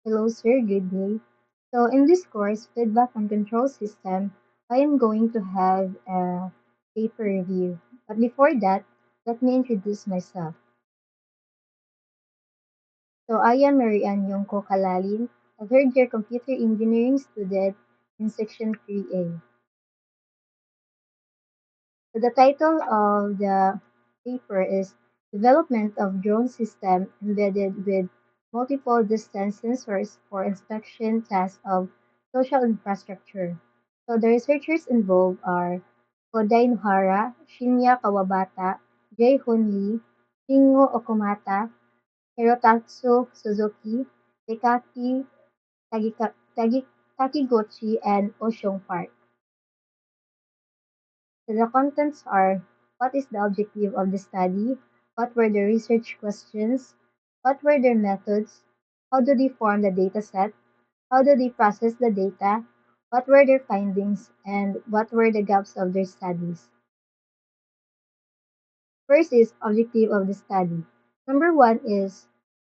Hello, sir. Good day. So, in this course, Feedback and Control System, I am going to have a paper review. But before that, let me introduce myself. So, I am Marian Yongko Kalalin, a third year computer engineering student in Section 3A. So, the title of the paper is Development of Drone System Embedded with Multiple Distance Sensors for Inspection Tasks of Social Infrastructure. So the researchers involved are Kodai Nohara, Shinya Kawabata, Jae Hoon Lee, Shingo Okumata, Hirotatsu Suzuki, Takaki Takiguchi, and Oshung Park. So the contents are: what is the objective of the study? What were the research questions? What were their methods? How do they form the data set? How do they process the data? What were their findings? And what were the gaps of their studies? First is objective of the study. Number one is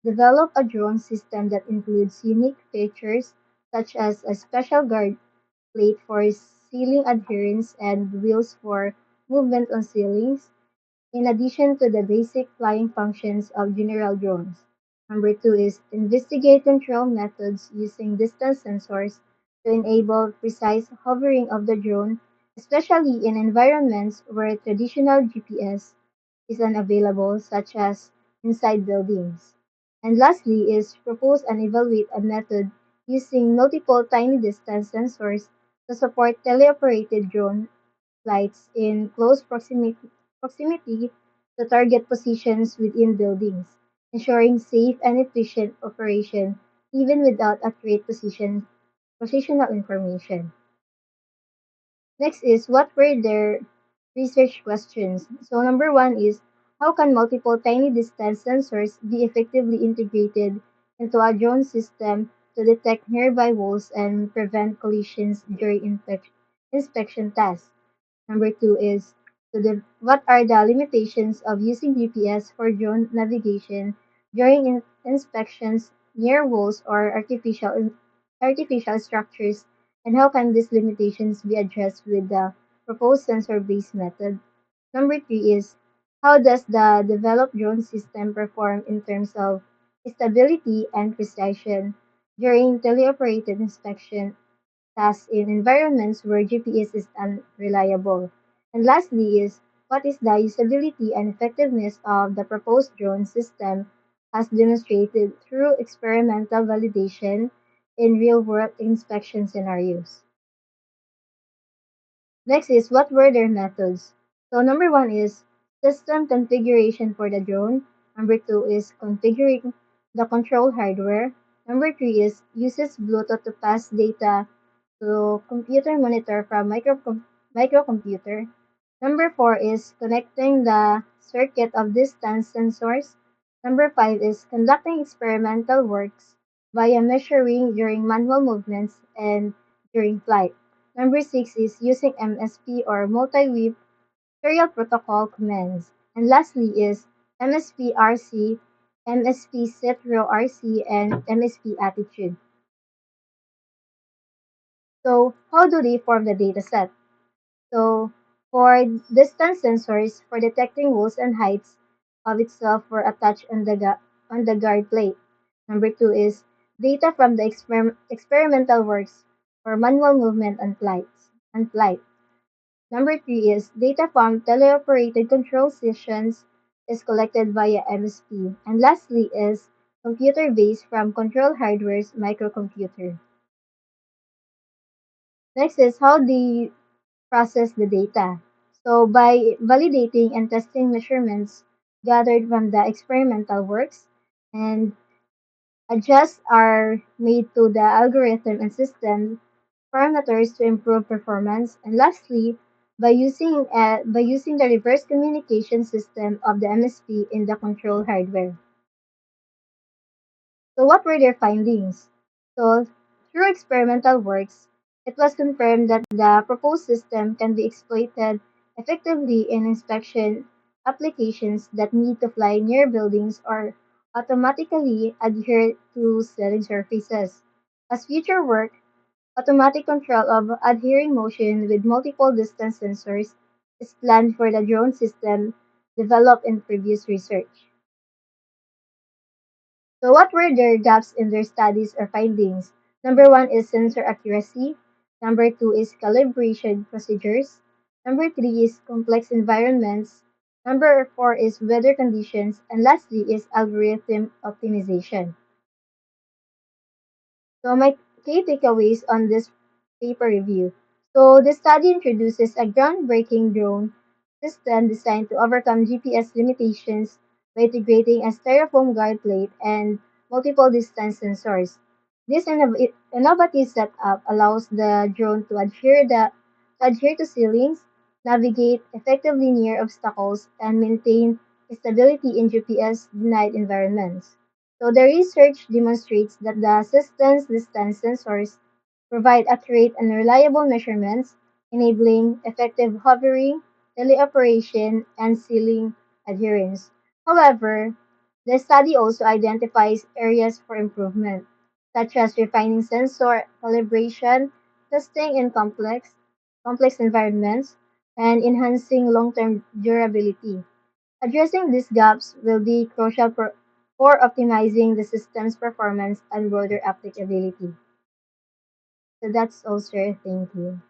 develop a drone system that includes unique features such as a special guard plate for ceiling adherence and wheels for movement on ceilings, in addition to the basic flying functions of general drones. Number two is investigate control methods using distance sensors to enable precise hovering of the drone, especially in environments where traditional GPS is unavailable, such as inside buildings. And lastly is propose and evaluate a method using multiple tiny distance sensors to support teleoperated drone flights in close proximity to target positions within buildings, ensuring safe and efficient operation even without accurate positional information. Next is what were their research questions. So number one is how can multiple tiny distance sensors be effectively integrated into a drone system to detect nearby walls and prevent collisions during inspection tasks? Number two is what are the limitations of using GPS for drone navigation during inspections near walls or artificial structures, and how can these limitations be addressed with the proposed sensor-based method? Number three is how does the developed drone system perform in terms of stability and precision during teleoperated inspection tasks in environments where GPS is unreliable? And lastly is what is the usability and effectiveness of the proposed drone system as demonstrated through experimental validation in real-world inspection scenarios? Next is what were their methods? So number one is system configuration for the drone. Number two is configuring the control hardware. Number three is uses Bluetooth to pass data to computer monitor from microcomputer. Number four is connecting the circuit of distance sensors. Number five is conducting experimental works via measuring during manual movements and during flight. Number six is using MSP or multi-whip serial protocol commands. And lastly is MSP-RC, MSP Citro RC, and MSP Attitude. So how do they form the dataset? So for distance sensors for detecting walls and heights of itself were attached on on the guard plate. Number two is data from the experimental works for manual movement and flight. Number three is data from teleoperated control sessions is collected via MSP. And lastly is computer based from control hardware's microcomputer. Next is how they process the data. So by validating and testing measurements gathered from the experimental works, and adjusts are made to the algorithm and system parameters to improve performance. And lastly, by using the reverse communication system of the MSP in the control hardware. So what were their findings? So through experimental works, it was confirmed that the proposed system can be exploited effectively in inspection applications that need to fly near buildings or automatically adhere to sealing surfaces. As future work, automatic control of adhering motion with multiple distance sensors is planned for the drone system developed in previous research. So, what were their gaps in their studies or findings? Number one is sensor accuracy. Number two is calibration procedures. Number three is complex environments. Number four is weather conditions. And lastly is algorithm optimization. So, my key takeaways on this paper review. So, the study introduces a groundbreaking drone system designed to overcome GPS limitations by integrating a styrofoam guard plate and multiple distance sensors. This innovative setup allows the drone to adhere to ceilings, navigate effectively near obstacles, and maintain stability in GPS-denied environments. So the research demonstrates that the system's distance sensors provide accurate and reliable measurements, enabling effective hovering, teleoperation, and ceiling adherence. However, the study also identifies areas for improvement, such as refining sensor calibration, testing in complex environments, and enhancing long-term durability. Addressing these gaps will be crucial for optimizing the system's performance and broader applicability. So that's all, sir. Thank you.